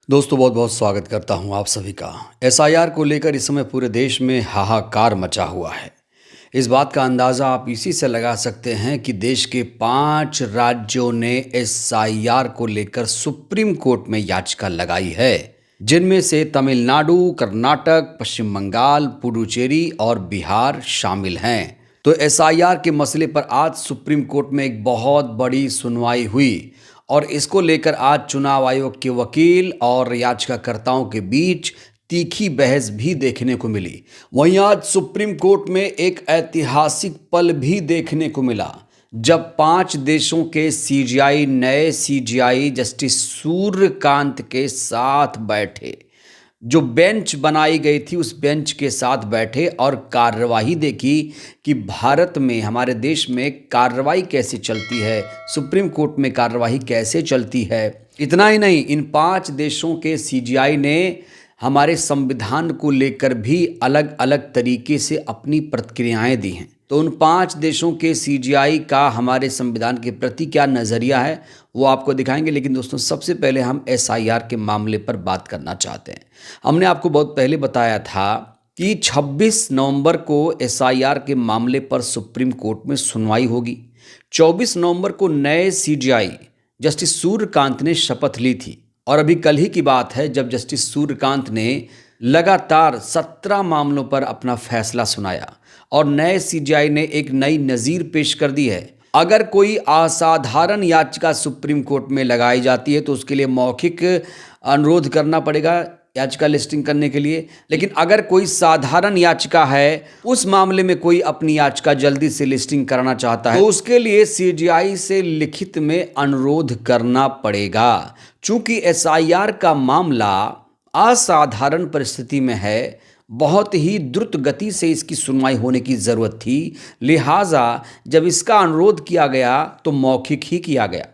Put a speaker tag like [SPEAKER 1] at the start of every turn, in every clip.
[SPEAKER 1] दोस्तों बहुत बहुत स्वागत करता हूं आप सभी का। एसआईआर को लेकर इस समय पूरे देश में हाहाकार मचा हुआ है। इस बात का अंदाज़ा आप इसी से लगा सकते हैं कि देश के 5 राज्यों ने एसआईआर को लेकर सुप्रीम कोर्ट में याचिका लगाई है, जिनमें से तमिलनाडु, कर्नाटक, पश्चिम बंगाल, पुडुचेरी और बिहार शामिल हैं। तो एसआईआर के मसले पर आज सुप्रीम कोर्ट में एक बहुत बड़ी सुनवाई हुई और इसको लेकर आज चुनाव आयोग के वकील और याचिकाकर्ताओं के बीच तीखी बहस भी देखने को मिली। वहीं आज सुप्रीम कोर्ट में एक ऐतिहासिक पल भी देखने को मिला, जब 5 देशों के सीजीआई नए सीजीआई जस्टिस सूर्यकांत के साथ बैठे। जो बेंच बनाई गई थी उस बेंच के साथ बैठे और कार्यवाही देखी कि भारत में, हमारे देश में कार्रवाई कैसे चलती है, सुप्रीम कोर्ट में कार्रवाई कैसे चलती है। इतना ही नहीं, इन 5 देशों के सीजीआई ने हमारे संविधान को लेकर भी अलग अलग तरीके से अपनी प्रतिक्रियाएं दी हैं। तो उन 5 देशों के सीजीआई का हमारे संविधान के प्रति क्या नज़रिया है वो आपको दिखाएंगे। लेकिन दोस्तों, सबसे पहले हम एसआईआर के मामले पर बात करना चाहते हैं। हमने आपको बहुत पहले बताया था कि 26 नवंबर को एसआईआर के मामले पर सुप्रीम कोर्ट में सुनवाई होगी। 24 नवंबर को नए सीजीआई जस्टिस सूर्यकांत ने शपथ ली थी और अभी कल ही की बात है जब जस्टिस सूर्यकांत ने लगातार 17 मामलों पर अपना फैसला सुनाया और नए सीजीआई ने एक नई नज़ीर पेश कर दी है। अगर कोई असाधारण याचिका सुप्रीम कोर्ट में लगाई जाती है तो उसके लिए मौखिक अनुरोध करना पड़ेगा याचिका लिस्टिंग करने के लिए। लेकिन अगर कोई साधारण याचिका है, उस मामले में कोई अपनी याचिका जल्दी से लिस्टिंग कराना चाहता है, तो उसके लिए सीजीआई से लिखित में अनुरोध करना पड़ेगा। चूंकि एसआईआर का मामला असाधारण परिस्थिति में है, बहुत ही द्रुत गति से इसकी सुनवाई होने की ज़रूरत थी, लिहाजा जब इसका अनुरोध किया गया तो मौखिक ही किया गया।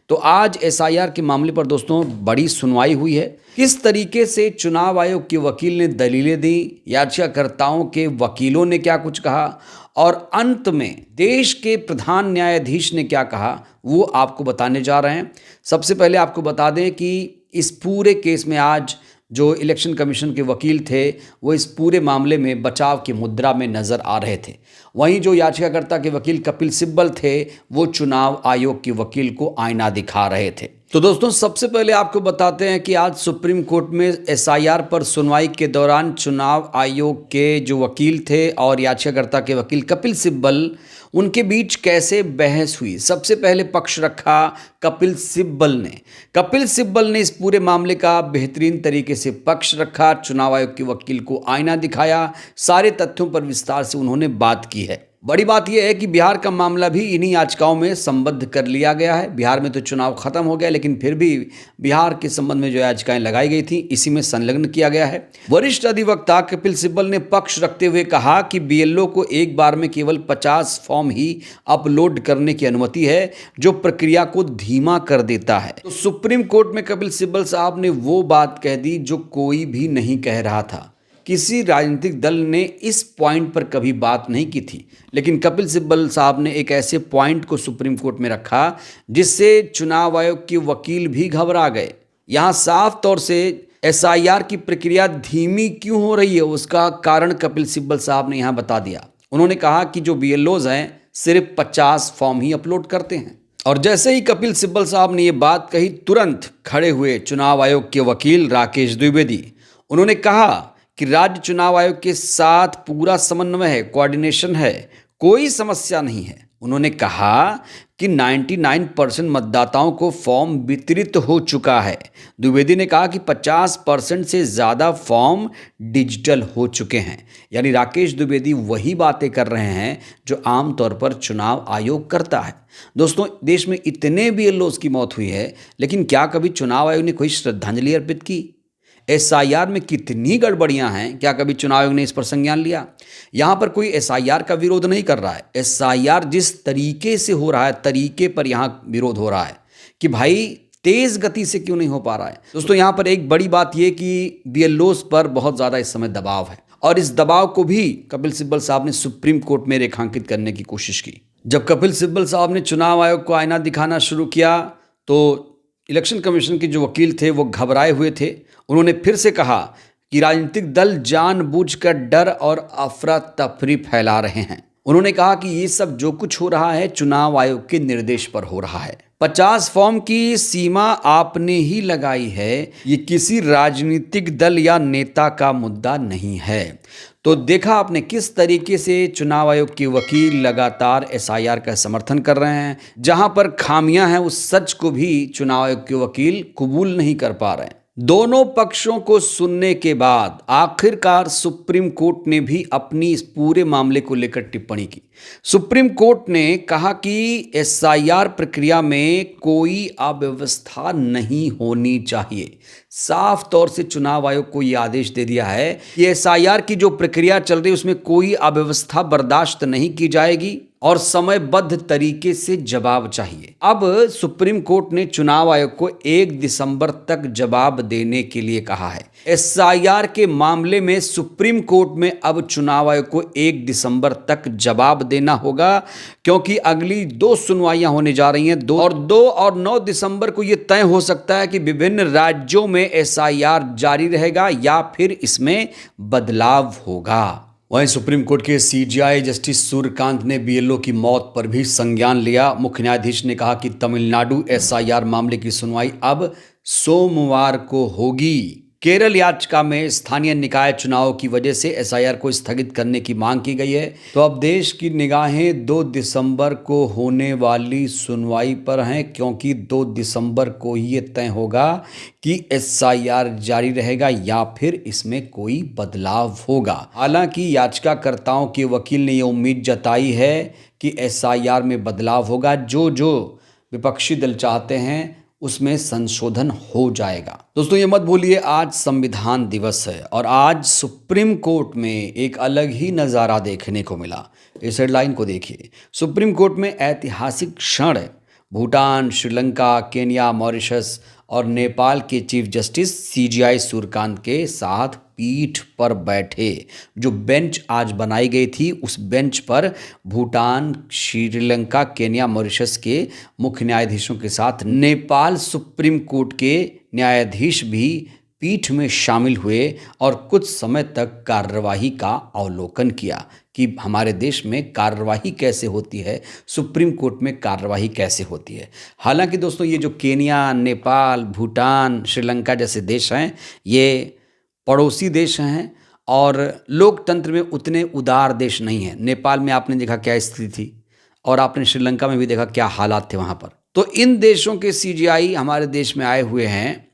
[SPEAKER 1] तो आज एसआईआर के मामले पर दोस्तों बड़ी सुनवाई हुई है। किस तरीके से चुनाव आयोग के वकील ने दलीलें दी, याचिकाकर्ताओं के वकीलों ने क्या कुछ कहा और अंत में देश के प्रधान न्यायाधीश ने क्या कहा, वो आपको बताने जा रहे हैं। सबसे पहले आपको बता दें कि इस पूरे केस में आज जो इलेक्शन कमीशन के वकील थे वो इस पूरे मामले में बचाव की मुद्रा में नज़र आ रहे थे। वहीं जो याचिकाकर्ता के वकील कपिल सिब्बल थे वो चुनाव आयोग के वकील को आईना दिखा रहे थे। तो दोस्तों, सबसे पहले आपको बताते हैं कि आज सुप्रीम कोर्ट में एसआईआर पर सुनवाई के दौरान चुनाव आयोग के जो वकील थे और याचिकाकर्ता के वकील कपिल सिब्बल, उनके बीच कैसे बहस हुई। सबसे पहले पक्ष रखा कपिल सिब्बल ने। कपिल सिब्बल ने इस पूरे मामले का बेहतरीन तरीके से पक्ष रखा, चुनाव आयोग के वकील को आईना दिखाया, सारे तथ्यों पर विस्तार से उन्होंने बात की है। बड़ी बात यह है कि बिहार का मामला भी इन्हीं याचिकाओं में संबद्ध कर लिया गया है। बिहार में तो चुनाव खत्म हो गया, लेकिन फिर भी बिहार के संबंध में जो याचिकाएं लगाई गई थी इसी में संलग्न किया गया है। वरिष्ठ अधिवक्ता कपिल सिब्बल ने पक्ष रखते हुए कहा कि बीएलओ को एक बार में केवल 50 फॉर्म ही अपलोड करने की अनुमति है, जो प्रक्रिया को धीमा कर देता है। तो सुप्रीम कोर्ट में कपिल सिब्बल साहब ने वो बात कह दी जो कोई भी नहीं कह रहा था। किसी राजनीतिक दल ने इस पॉइंट पर कभी बात नहीं की थी, लेकिन कपिल सिब्बल साहब ने एक ऐसे पॉइंट को सुप्रीम कोर्ट में रखा जिससे चुनाव आयोग के वकील भी घबरा गए। यहाँ साफ तौर से एसआईआर की प्रक्रिया धीमी क्यों हो रही है उसका कारण कपिल सिब्बल साहब ने यहाँ बता दिया। उन्होंने कहा कि जो बीएलओज हैं सिर्फ 50 फॉर्म ही अपलोड करते हैं। और जैसे ही कपिल सिब्बल साहब ने ये बात कही, तुरंत खड़े हुए चुनाव आयोग के वकील राकेश द्विवेदी। उन्होंने कहा कि राज्य चुनाव आयोग के साथ पूरा समन्वय है, कोऑर्डिनेशन है, कोई समस्या नहीं है। उन्होंने कहा कि 99% मतदाताओं को फॉर्म वितरित हो चुका है। द्विवेदी ने कहा कि 50% से ज़्यादा फॉर्म डिजिटल हो चुके हैं। यानी राकेश द्विवेदी वही बातें कर रहे हैं जो आमतौर पर चुनाव आयोग करता है। दोस्तों, देश में इतने बीएलओज की मौत हुई है, लेकिन क्या कभी चुनाव आयोग ने कोई श्रद्धांजलि अर्पित की? एसआईआर में कितनी गड़बड़ियां हैं, क्या कभी चुनाव आयोग ने इस पर संज्ञान लिया? यहां पर कोई एसआईआर का विरोध नहीं कर रहा है। एसआईआर जिस तरीके से हो रहा है, तरीके पर यहां विरोध हो रहा है कि भाई तेज गति से क्यों नहीं हो पा रहा है। दोस्तों, यहां पर एक बड़ी बात यह कि बीएलओज पर बहुत ज़्यादा इस समय दबाव है और इस दबाव को भी कपिल सिब्बल साहब ने सुप्रीम कोर्ट में रेखांकित करने की कोशिश की। जब कपिल सिब्बल साहब ने चुनाव आयोग को आईना दिखाना शुरू किया तो इलेक्शन कमीशन के जो वकील थे वो घबराए हुए थे। उन्होंने फिर से कहा कि राजनीतिक दल जानबूझकर डर और अफरा तफरी फैला रहे हैं। उन्होंने कहा कि ये सब जो कुछ हो रहा है चुनाव आयोग के निर्देश पर हो रहा है। 50 फॉर्म की सीमा आपने ही लगाई है, ये किसी राजनीतिक दल या नेता का मुद्दा नहीं है। तो देखा आपने किस तरीके से चुनाव आयोग के वकील लगातार एसआईआर का समर्थन कर रहे हैं। जहां पर खामियां हैं उस सच को भी चुनाव आयोग के वकील कबूल नहीं कर पा रहे हैं। दोनों पक्षों को सुनने के बाद आखिरकार सुप्रीम कोर्ट ने भी अपनी इस पूरे मामले को लेकर टिप्पणी की। सुप्रीम कोर्ट ने कहा कि एसआईआर प्रक्रिया में कोई अव्यवस्था नहीं होनी चाहिए। साफ तौर से चुनाव आयोग को यह आदेश दे दिया है कि एसआईआर की जो प्रक्रिया चल रही है उसमें कोई अव्यवस्था बर्दाश्त नहीं की जाएगी और समयबद्ध तरीके से जवाब चाहिए। अब सुप्रीम कोर्ट ने चुनाव आयोग को 1 दिसंबर तक जवाब देने के लिए कहा है। एसआईआर के मामले में सुप्रीम कोर्ट में अब चुनाव आयोग को 1 दिसंबर तक जवाब देना होगा, क्योंकि अगली 2 सुनवाइयां होने जा रही हैं। 2 और 9 दिसंबर को यह तय हो सकता है कि विभिन्न राज्यों में एसआईआर जारी रहेगा या फिर इसमें बदलाव होगा। वहीं सुप्रीम कोर्ट के सीजेआई जस्टिस सूर्यकांत ने बीएलओ की मौत पर भी संज्ञान लिया। मुख्य न्यायाधीश ने कहा कि तमिलनाडु एसआईआर मामले की सुनवाई अब सोमवार को होगी। केरल याचिका में स्थानीय निकाय चुनाव की वजह से एसआईआर को स्थगित करने की मांग की गई है। तो अब देश की निगाहें 2 दिसंबर को होने वाली सुनवाई पर हैं, क्योंकि 2 दिसंबर को ही ये तय होगा कि एसआईआर जारी रहेगा या फिर इसमें कोई बदलाव होगा। हालांकि याचिकाकर्ताओं के वकील ने ये उम्मीद जताई है कि एसआईआर में बदलाव होगा। जो विपक्षी दल चाहते हैं उसमें संशोधन हो जाएगा। दोस्तों ये मत भूलिए आज संविधान दिवस है और आज सुप्रीम कोर्ट में एक अलग ही नज़ारा देखने को मिला। इस हेडलाइन को देखिए। सुप्रीम कोर्ट में ऐतिहासिक क्षण है। भूटान, श्रीलंका, केन्या, मॉरिशस और नेपाल के चीफ जस्टिस सीजेआई सूर्यकांत के साथ पीठ पर बैठे। जो बेंच आज बनाई गई थी उस बेंच पर भूटान, श्रीलंका, केन्या, मॉरिशस के मुख्य न्यायाधीशों के साथ नेपाल सुप्रीम कोर्ट के न्यायाधीश भी पीठ में शामिल हुए और कुछ समय तक कार्यवाही का अवलोकन किया कि हमारे देश में कार्यवाही कैसे होती है, सुप्रीम कोर्ट में कार्यवाही कैसे होती है। हालांकि दोस्तों ये जो केन्या, नेपाल, भूटान, श्रीलंका जैसे देश हैं ये पड़ोसी देश हैं और लोकतंत्र में उतने उदार देश नहीं हैं। नेपाल में आपने देखा क्या स्थिति थी और आपने श्रीलंका में भी देखा क्या हालात थे वहाँ पर। तो इन देशों के सीजेआई हमारे देश में आए हुए हैं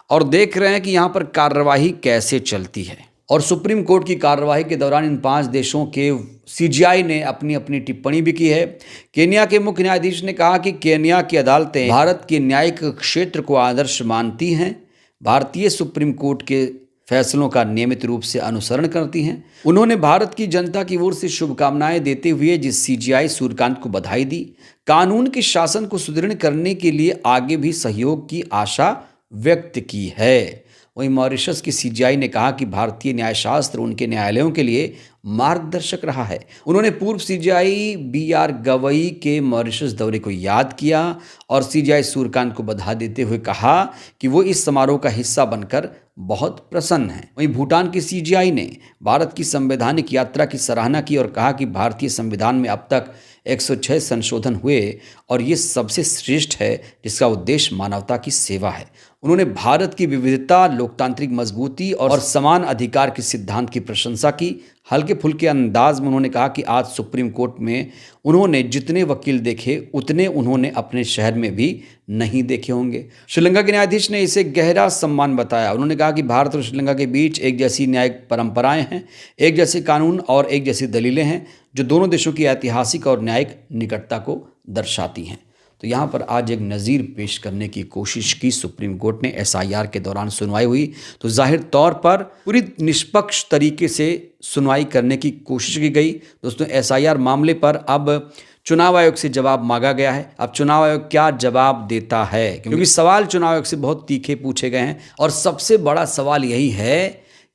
[SPEAKER 1] और देख रहे हैं कि यहाँ पर कार्यवाही कैसे चलती है। और सुप्रीम कोर्ट की कार्यवाही के दौरान इन 5 देशों के सीजेआई ने अपनी अपनी टिप्पणी भी की है। केन्या के मुख्य न्यायाधीश ने कहा कि केन्या की अदालतें भारत के न्यायिक क्षेत्र को आदर्श मानती हैं, भारतीय सुप्रीम कोर्ट के फैसलों का नियमित रूप से अनुसरण करती हैं। उन्होंने भारत की जनता की ओर से शुभकामनाएं देते हुए जिस सीजेआई सूर्यकांत को बधाई दी, कानून के शासन को सुदृढ़ करने के लिए आगे भी सहयोग की आशा व्यक्त की है। वहीं मॉरिशस की सीजेआई ने कहा कि भारतीय न्यायशास्त्र उनके न्यायालयों के लिए मार्गदर्शक रहा है। उन्होंने पूर्व सीजेआई बीआर गवई के मॉरिशस दौरे को याद किया और सीजेआई सूर्यकांत को बधाई देते हुए कहा कि वो इस समारोह का हिस्सा बनकर बहुत प्रसन्न हैं। वहीं भूटान की सीजेआई ने भारत की संवैधानिक यात्रा की सराहना की और कहा कि भारतीय संविधान में अब तक 106 संशोधन हुए और ये सबसे श्रेष्ठ है जिसका उद्देश्य मानवता की सेवा है। उन्होंने भारत की विविधता, लोकतांत्रिक मजबूती और समान अधिकार के सिद्धांत की प्रशंसा की। हल्के फुल्के अंदाज में उन्होंने कहा कि आज सुप्रीम कोर्ट में उन्होंने जितने वकील देखे उतने उन्होंने अपने शहर में भी नहीं देखे होंगे। श्रीलंका के न्यायाधीश ने इसे गहरा सम्मान बताया। उन्होंने कहा कि भारत और श्रीलंका के बीच एक जैसी न्यायिक परंपराएं हैं, एक जैसे कानून और एक जैसी दलीलें हैं जो दोनों देशों की ऐतिहासिक और न्यायिक निकटता को दर्शाती हैं। तो यहाँ पर आज एक नज़ीर पेश करने की कोशिश की सुप्रीम कोर्ट ने। एसआईआर के दौरान सुनवाई हुई तो जाहिर तौर पर पूरी निष्पक्ष तरीके से सुनवाई करने की कोशिश की गई। दोस्तों एसआईआर मामले पर अब चुनाव आयोग से जवाब मांगा गया है। अब चुनाव आयोग क्या जवाब देता है, क्योंकि सवाल चुनाव आयोग से बहुत तीखे पूछे गए हैं और सबसे बड़ा सवाल यही है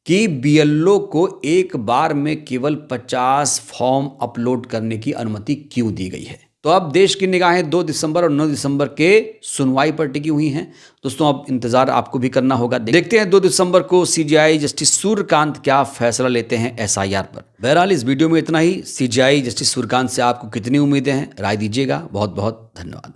[SPEAKER 1] कि बीएलओ को एक बार में केवल 50 फॉर्म अपलोड करने की अनुमति क्यों दी गई है। तो अब देश की निगाहें 2 दिसंबर और 9 दिसंबर के सुनवाई पर टिकी हुई हैं। दोस्तों अब इंतजार आपको भी करना होगा। देखते हैं 2 दिसंबर को सीजेआई जस्टिस सूर्यकांत क्या फैसला लेते हैं एसआईआर पर। बहरहाल इस वीडियो में इतना ही। सीजेआई जस्टिस सूर्यकांत से आपको कितनी उम्मीदें हैं, राय दीजिएगा। बहुत बहुत धन्यवाद।